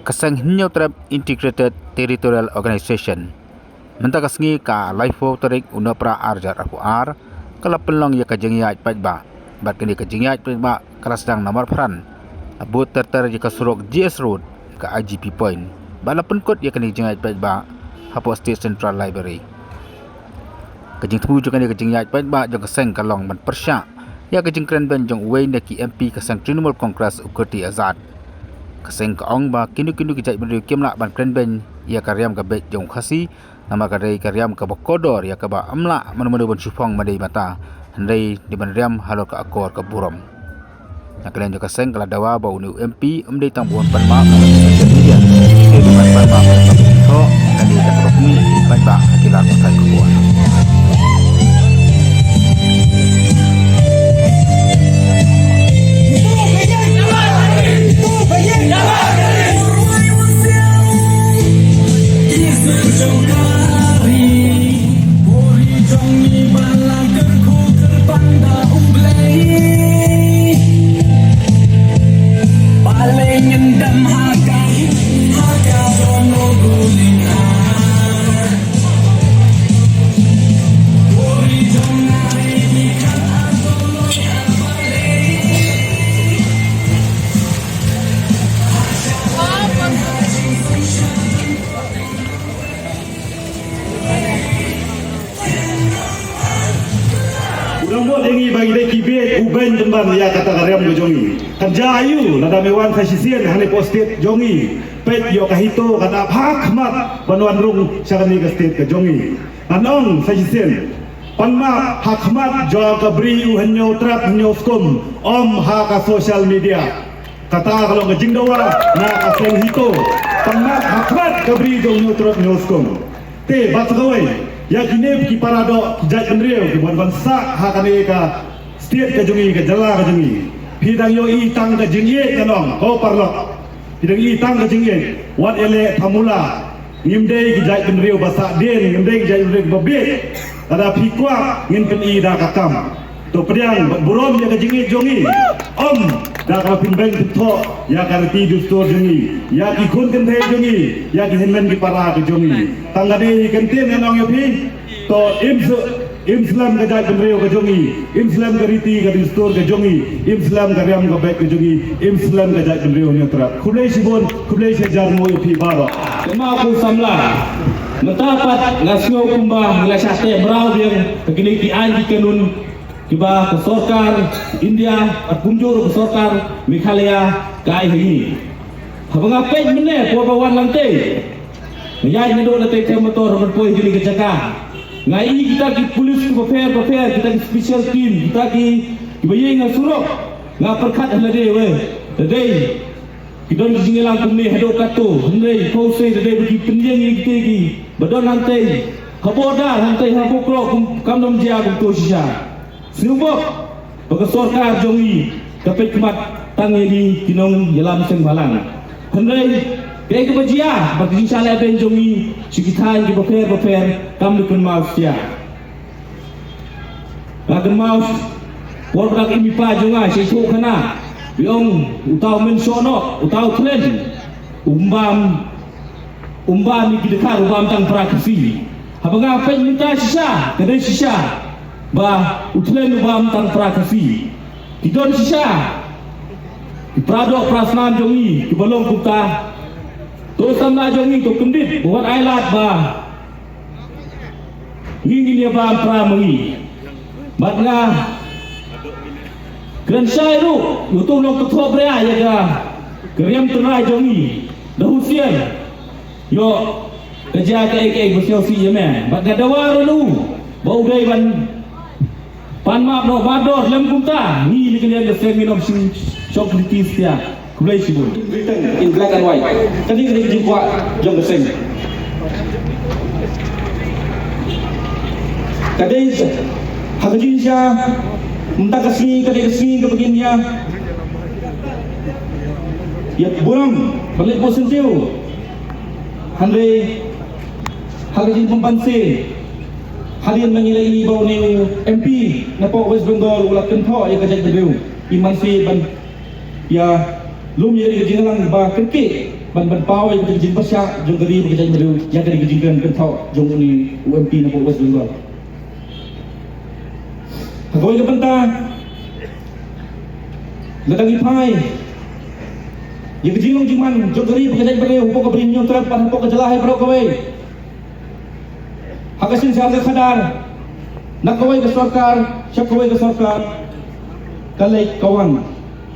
Kasang Hinyo Trap Integrated Territorial Organization mentakasngi ka Laifo Tarik Unapra Arjar Ar kala pelong ya kajengiyat pajba bat kini kajengiyat pajba kala sedang nomor peran abut terter ya kasurok GS Road ka IGP Point bala penkot ya kini kajengiyat pajba hapo State Central Library kajeng temu juga ni kajengiyat pajba jong kasang kalong ban persya ya kajeng kren ban jong uway na ki MP kasang Trinamool Congress Ukurti Azad kaseng kaong ba kinu-kinu kijai beri kimla ban kren ben ya karyam ka bet jong khasi nama kadai karyam ka bakodor ya ka ba amla manu-manu ban supong madai mata handai di ban riam halo ka akor ka burom na kalen jo kaseng kala dawa ba unu MP umdai tang buon pan ma ka social media ke di ban ban ma so kali ka propmi ban ba kilar ka kai kuan Nombor dengi bagi deki bet uben jemban ya kata karyam go jongi kerja ayu nada mewan fasisian hane posted jongi pet yo kahito kata hakmat banwan rung syakani ke state ke jongi anong fasisian panma hakmat jo ka bri u hanyo trap hanyo skum om ha ka social media kata kalau ngejing dawa na ka seng hito panma hakmat ka bri jo hanyo trap hanyo skum te bat gawai ya kini ki parado jaj pendriau ki buat bangsa hakane ka state ka jungi ka jala ka jungi pidang yo i tang ka jingye kanong ko parlo pidang i tang ka jingye wat ele pamula ngimdei ki jaj pendriau basa den ngimdei ki jaj pendriau babet ada pikwa ngin pen i da kakam to pedang burom ya ka jingye jongi om da ka pinbeng pitho ya ka ti dustor jongi ya ki kun kan the jongi ya ki henmen ki para ka jongi tangade kenten nong yo pi to Islam ka jaj pendriau ka jongi Islam ka riti ka dustor ka jongi Islam ka riam ka baik ka jongi Islam ka jaj pendriau nya tra khulai sibon khulai sejar mo yo pi baro kema ku samla metapat ngasio kumba ngila syate brau yang begini ki an ki kanun kiba ke sorkar India at punjur ke sorkar Meghalaya kai hi habang apet mene ko bawan lante ngaya ni do na te motor berpoi gini ke jaga ngai kita ki polis ku fair kita ki special team kita ki bayeng ngasurok ngaperkat halade we tadai kidon jingelang kumni hado kato ndai pose tadai bagi penjeng ki ki badon hantai kabodar hantai hapokro kamdom jia kum to sisa sinubok bagi sorkar jongi dapat kemat tangeni kinong yelam seng balang handai kaya kebajia bagi insyaAllah ben jongi sikitan ki baper kam dukun maaf sia lagan maaf warbrak imi pa jonga sesu kana biong utau mensono utau tlen umbam ni kidekar umbam tang prakasi habang apa minta sisa kadai sisa ba utlen umbam tang prakasi tidon sisa di pradok prasnan jongi di balong kuta to samla jongi to kendit buat ailat ba ngingin ya ba pramangi batnga kren sai ru utong long to brea ya ga kriam trai jongi dahusian yo kerja ke ek bosio si ya men bat gadawa ru bau dai ban pan map no bador lem kumta ni ni kalian the same of shop kritis ya kulai sibun in black and white tadi kena jumpa jom beseng kadai hagajin siya minta kasih ke begini ya burang balik bosan tiu handai hagajin pempanse halian mengilai bau ni MP Nepal West Bengal ulah kentho ya kajak beliau iman si ban ya lum jadi kejingan ba kerke ban pau yang berjin pasya jong gari berjin meru yang dari gejingkan kenthau jong ni UMP na po West Bengal hagoi ka banta ladang ipai yang gejingong jingman jong gari berjin meru po ka brin nyong trap pan po ka jalahe bro kawai hagasin sa khadar nakawai ka sarkar syakawai ka sarkar kalay kawan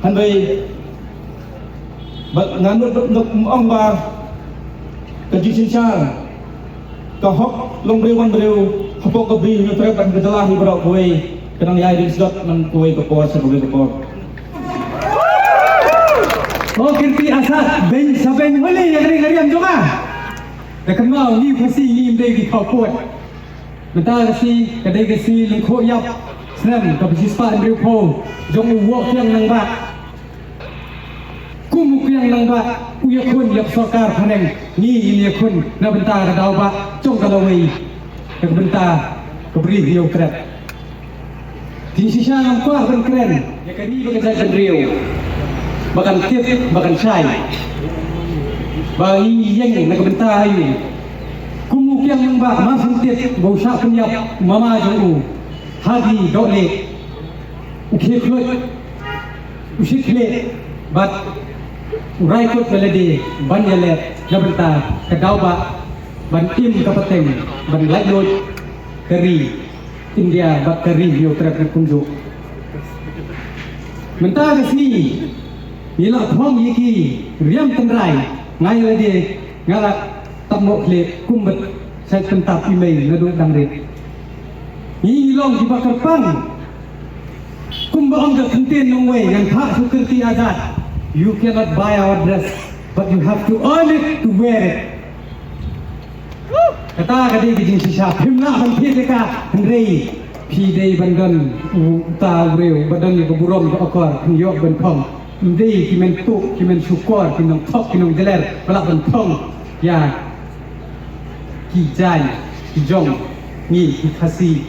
handai nganut ong ba kajing sinsar kahok long brewan brew hapok kabri nyo trep ang kadalahi bro kuway kanang yay rin slot ng kuway kapor sa kuway kapor kirti asat ben sa ben huli yang ring-ring juga dekat mau ni pasti ni imdai di kapot bentar kasi kadai kasi lengkok yap senam kapisispa brew po jong uwok yang nang ba yang nang ba uya kun yak sarkar phaneng ni ini kun na benta ka daw ba chong ka lawai ka benta ka bri riu kret di sisa nang kwa ban kren ya kani ba ka jan riu bakan tip bakan sai ba yang na ka benta ayu kumuk yang nang ba ma sang tip bau sa penyap mama jong u hadi dole ukhe khlut ushikle bat Raikut melodi ban yalet jabenta kedauba ban tim kapateng ban laglod keri India bak keri yo trap kunjuk menta kasni ila thong yiki riam tengrai ngai ladi ngala tamok le kumbat sai pentap imei nadu dangrit ni long di bakar pang kumba angga kentin nongwei yang thak sukerti azad. You cannot buy our dress, but you have to earn it to wear it. Kata kadai kijing sisa, himna banti deka, hendrei, pidei bandan, uta ureu, badan ni keburom ke akar, penyok bentong, hendrei kimen tuk, kimen syukur, kinong tok, kinong jeler, balak bentong, ya, kijai, kijong, ni, kikasi,